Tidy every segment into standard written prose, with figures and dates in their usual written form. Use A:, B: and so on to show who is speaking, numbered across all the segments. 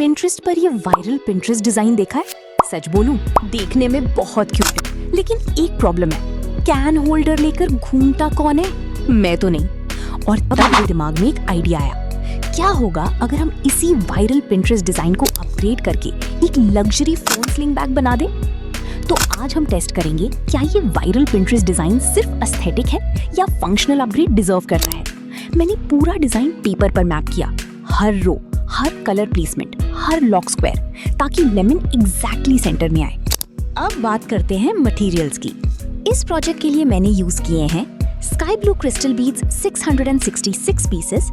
A: Pinterest पर ये viral Pinterest design देखा है? सच बोलूं, देखने में बहुत क्यूट है, लेकिन एक प्रॉब्लम है, कैन होल्डर लेकर घूमता कौन है? मैं तो नहीं। और तब मेरे दिमाग में एक आइडिया आया, क्या होगा अगर हम इसी वायरल पिंटरेस्ट डिजाइन को अपग्रेड करके एक लग्जरी फोन स्लिंग बैग बना दें? तो आज हम टेस्ट करेंगे क्या ये वायरल पिंटरेस्ट डिजाइन सिर्फ एस्थेटिक है या फंक्शनल अपग्रेड डिजर्व करता है। मैंने पूरा डिजाइन पेपर पर मैप किया, हर रो, हर कलर प्लेसमेंट, हर लॉक स्क्वायर, ताकि लेमन एग्जैक्टली सेंटर में आए। अब बात करते हैं मटेरियल्स की। इस प्रोजेक्ट के लिए मैंने यूज किए हैं sky blue crystal beads 666 pieces,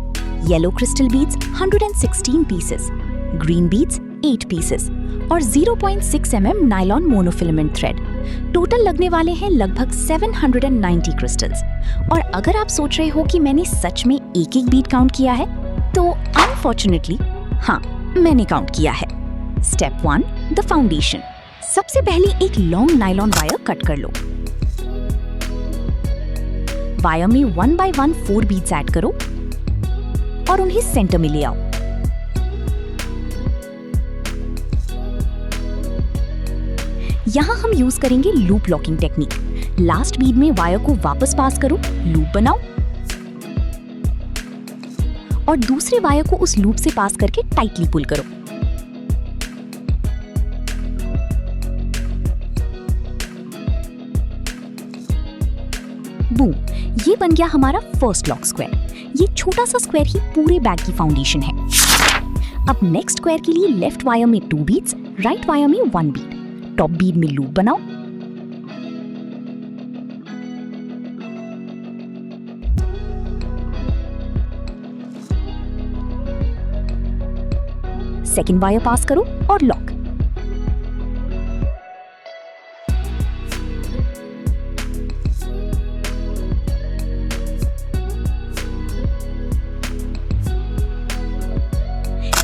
A: yellow crystal beads 116 pieces, green beads 8 pieces और 0.6 mm nylon monofilament thread. Total लगने वाले हैं लगभग 790 क्रिस्टल्स। और अगर आप सोच रहे हो कि मैंने सच में एक एक बीड काउंट किया है, तो अनफॉर्चुनेटली हाँ, मैंने काउंट किया है। Step 1, the foundation. सबसे पहले एक लॉन्ग नायलॉन वायर कट कर लो। वायर में 1 by 1 4 बीड्स ऐड करो और उन्हें सेंटर में ले आओ। यहां हम यूज करेंगे loop locking technique. Last Beed में वायर को वापस पास करो, लूप बनाओ और दूसरे वायर को उस लूप से पास करके टाइटली पुल करो। बूम, ये बन गया हमारा फर्स्ट लॉक स्क्वायर। ये छोटा सा स्क्वायर ही पूरे बैग की फाउंडेशन है। अब नेक्स्ट स्क्वायर के लिए लेफ्ट वायर में 2 बीड्स, राइट वायर में 1 बीड, टॉप बीड में लूप बनाओ। सेकेंड वायर पास करो और लॉक।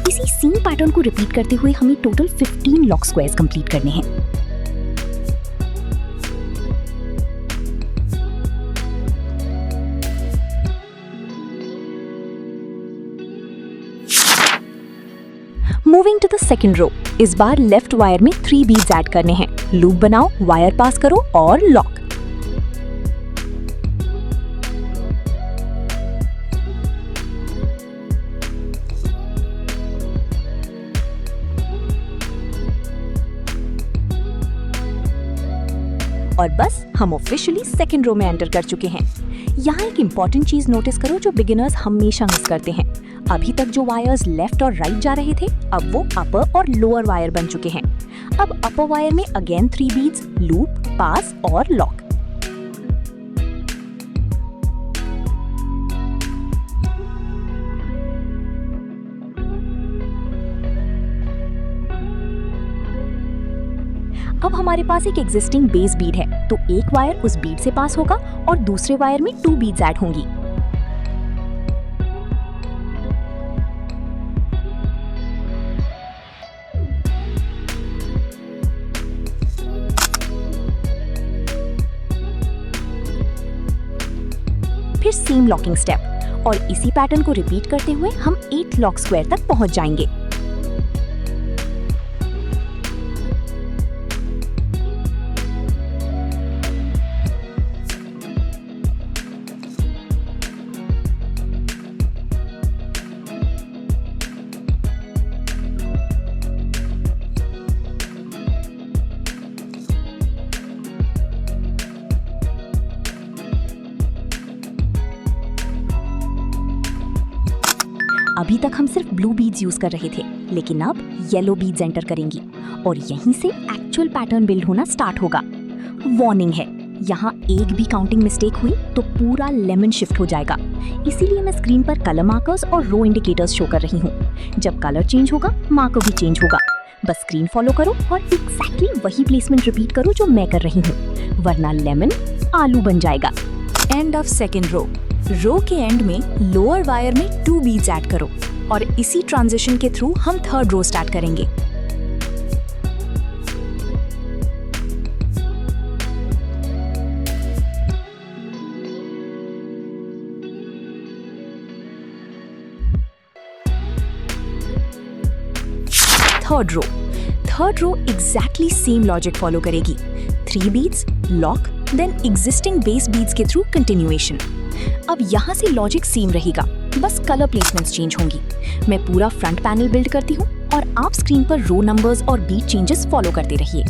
A: इसी सेम पैटर्न को रिपीट करते हुए हमें टोटल 15 लॉक स्क्वायर्स कंप्लीट करने हैं। Moving to the second row. इस बार लेफ्ट वायर में 3 बीड्स ऐड करने हैं, लूप बनाओ, वायर पास करो और लॉक। और बस हम ऑफिशियली सेकेंड रो में एंटर कर चुके हैं। यहाँ एक इंपॉर्टेंट चीज नोटिस करो जो बिगिनर्स हमेशा मिस करते हैं। अभी तक जो वायर्स लेफ्ट और राइट जा रहे थे, अब वो अपर और लोअर वायर बन चुके हैं। अब अपर वायर में अगेन 3 बीड्स, लूप, पास और लॉक। अब हमारे पास एक एग्जिस्टिंग बेस बीड है, तो एक वायर उस बीड से पास होगा और दूसरे वायर में 2 बीड्स ऐड होंगी। फिर सेम लॉकिंग स्टेप और इसी पैटर्न को रिपीट करते हुए हम 8 लॉक स्क्वायर तक पहुंच जाएंगे। अभी तक हम सिर्फ ब्लू बीड्स यूज कर रहे थे, लेकिन अब येलो बीड्स एंटर करेंगी और यहीं से एक्चुअल पैटर्न बिल्ड होना स्टार्ट होगा। वार्निंग है, यहाँ एक भी काउंटिंग मिस्टेक हुई तो पूरा लेमन शिफ्ट हो जाएगा। इसीलिए मैं स्क्रीन पर कलर मार्कर्स और रो इंडिकेटर्स शो कर रही हूँ। जब कलर चेंज होगा, मार्कर भी चेंज होगा। बस स्क्रीन फॉलो करो और एग्जैक्टली वही प्लेसमेंट रिपीट करो जो मैं कर रही हूँ, वरना लेमन आलू बन जाएगा। End of second row. Row के एंड में लोअर वायर में 2 बीड्स ऐड करो और इसी ट्रांजिशन के थ्रू हम थर्ड रो स्टार्ट करेंगे। Third row exactly same logic follow करेगी। 3 beats lock, then existing base beats के थ्रू कंटिन्यूएशन। अब यहाँ से लॉजिक सेम रहेगा, बस कलर प्लेसमेंट्स चेंज होंगी। मैं पूरा फ्रंट पैनल बिल्ड करती हूँ और आप स्क्रीन पर रो नंबर्स और बीट चेंजेस फॉलो करते रहिए।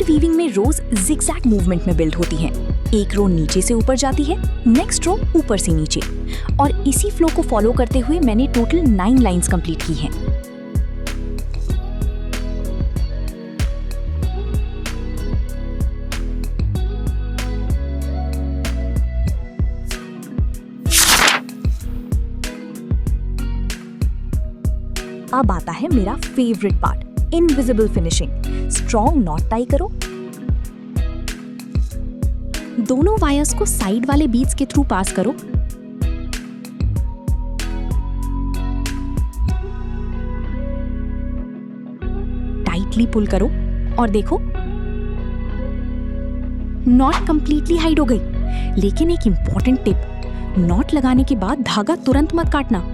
A: वीविंग में रोज जिगजैग मूवमेंट में बिल्ड होती हैं। एक रो नीचे से ऊपर जाती है, नेक्स्ट रो ऊपर से नीचे, और इसी फ्लो को फॉलो करते हुए मैंने टोटल 9 लाइंस कंप्लीट की हैं। अब आता है मेरा favourite part, invisible finishing. Strong not tie करो, दोनों वायर्स को साइड वाले बीड्स के थ्रू पास करो। टाइटली पुल करो और देखो नॉट कंप्लीटली हाइड हो गई। लेकिन एक इंपॉर्टेंट टिप, नॉट लगाने के बाद धागा तुरंत मत काटना।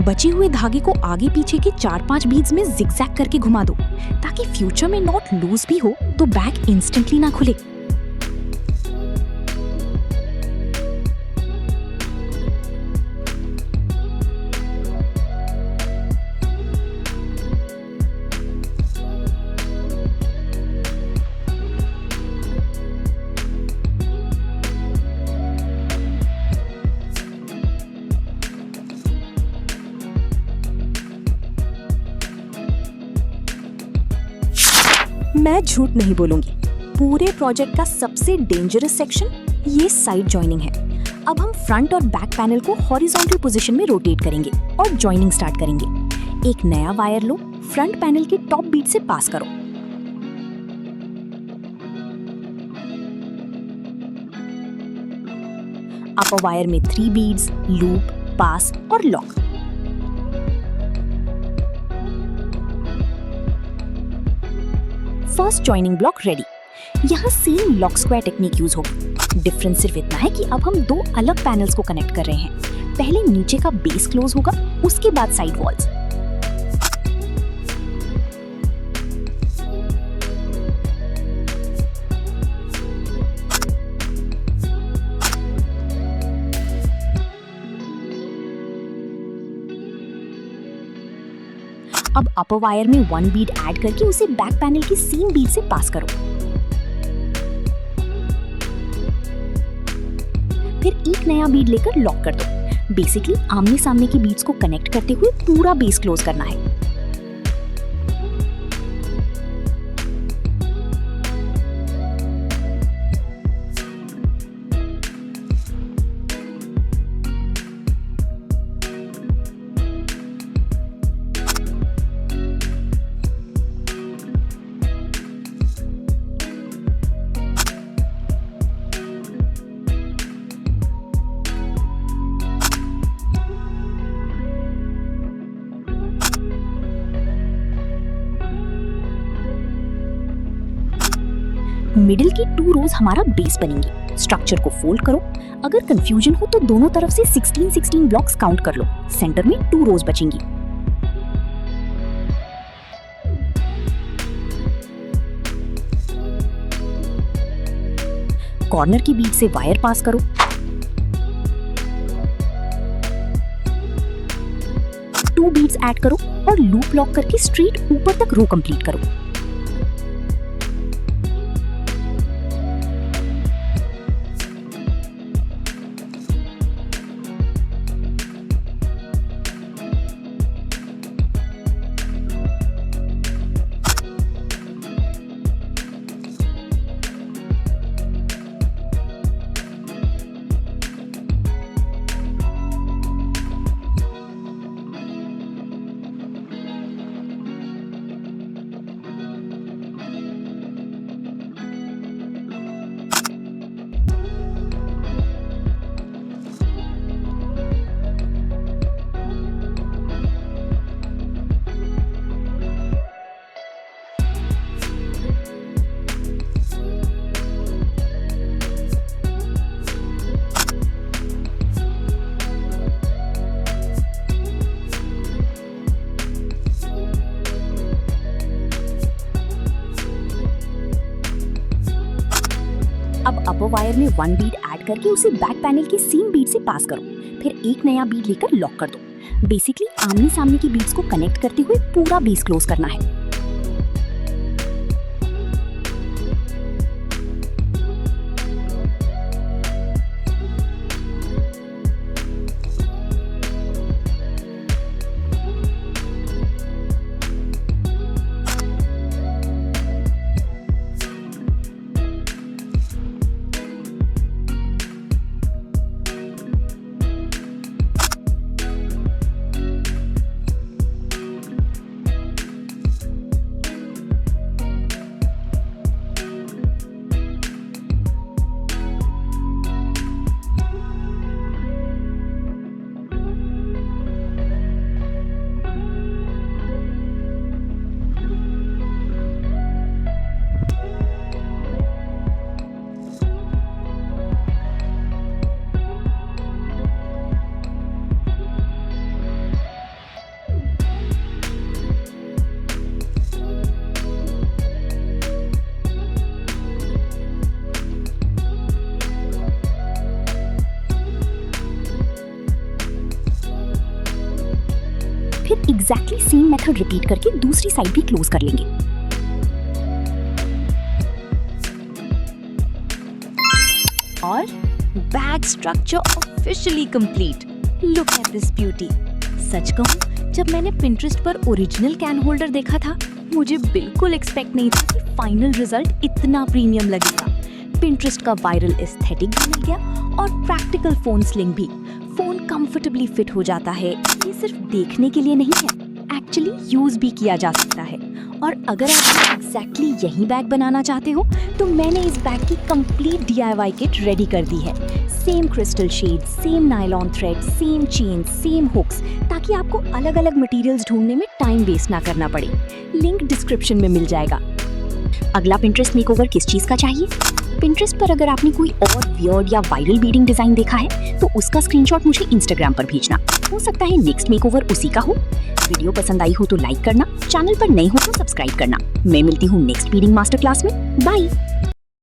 A: बचे हुए धागे को आगे पीछे के 4-5 बीड्स में जिगजैग करके घुमा दो, ताकि फ्यूचर में नॉट लूज भी हो तो बैग इंस्टेंटली ना खुले। मैं झूठ नहीं बोलूंगी, पूरे प्रोजेक्ट का सबसे डेंजरस सेक्शन ये साइड जॉइनिंग है। अब हम फ्रंट और बैक पैनल को हॉरिजॉन्टल पोजीशन में रोटेट करेंगे और जॉइनिंग स्टार्ट करेंगे। एक नया वायर लो, फ्रंट पैनल के टॉप बीट से पास करो। अपर वायर में 3 बीड्स, लूप, पास और lock. First joining block ready. यहाँ same lock square technique use होगी। डिफरेंस सिर्फ इतना है कि अब हम 2 अलग पैनल्स को कनेक्ट कर रहे हैं। पहले नीचे का बेस क्लोज होगा, उसके बाद साइड वॉल्स। अब अपर वायर में 1 बीड ऐड करके उसे बैक पैनल की सेम बीड से पास करो। फिर एक नया बीड लेकर लॉक कर दो। बेसिकली आमने सामने की बीड्स को कनेक्ट करते हुए पूरा बेस क्लोज करना है। मिडिल की 2 रोज हमारा बेस बनेंगे। स्ट्रक्चर को फोल्ड करो। अगर कंफ्यूजन हो तो दोनों तरफ से 16 ब्लॉक्स काउंट कर लो। सेंटर में 2 रोज बचेंगी। कॉर्नर की बीट से वायर पास करो। टू बीट्स ऐड करो और लूप लॉक करके स्ट्रेट ऊपर तक रो कंप्लीट करो। अब अपर वायर में 1 बीड ऐड करके उसे बैक पैनल की सेम बीड से पास करो। फिर एक नया बीड लेकर लॉक कर दो। बेसिकली आमने सामने की बीड्स को कनेक्ट करते हुए पूरा बेस क्लोज करना है। फिर एग्जैक्टली सेम मेथड रिपीट करके दूसरी साइड भी क्लोज कर लेंगे। और bag structure officially complete. Look at this beauty. सच कहूं, जब मैंने Pinterest पर ओरिजिनल कैन होल्डर देखा था, मुझे बिल्कुल एक्सपेक्ट नहीं था कि फाइनल रिजल्ट इतना प्रीमियम लगेगा। Pinterest का वायरल एस्थेटिक भी मिल गया और प्रैक्टिकल फोन स्लिंग भी। फोन कंफर्टेबली फिट हो जाता है। ये सिर्फ देखने के लिए नहीं है, एक्चुअली यूज भी किया जा सकता है। और अगर आप एग्जैक्टली यही बैग बनाना चाहते हो तो मैंने इस बैग की कंप्लीट DIY किट रेडी कर दी है। Same crystal shade, same nylon thread, same chain, same hooks, ताकि आपको अलग अलग मटेरियल्स ढूंढने में टाइम वेस्ट ना करना पड़े। लिंक डिस्क्रिप्शन में मिल जाएगा। अगला Pinterest मेकओवर किस चीज का चाहिए? Pinterest पर अगर आपने कोई और वियर्ड या वायरल बीडिंग डिजाइन देखा है तो उसका स्क्रीनशॉट मुझे Instagram पर भेजना। हो सकता है नेक्स्ट मेकओवर उसी का हो। वीडियो पसंद आई हो तो लाइक करना, चैनल पर नए हो तो सब्सक्राइब करना। मैं मिलती हूँ नेक्स्ट बीडिंग मास्टर क्लास में। बाय।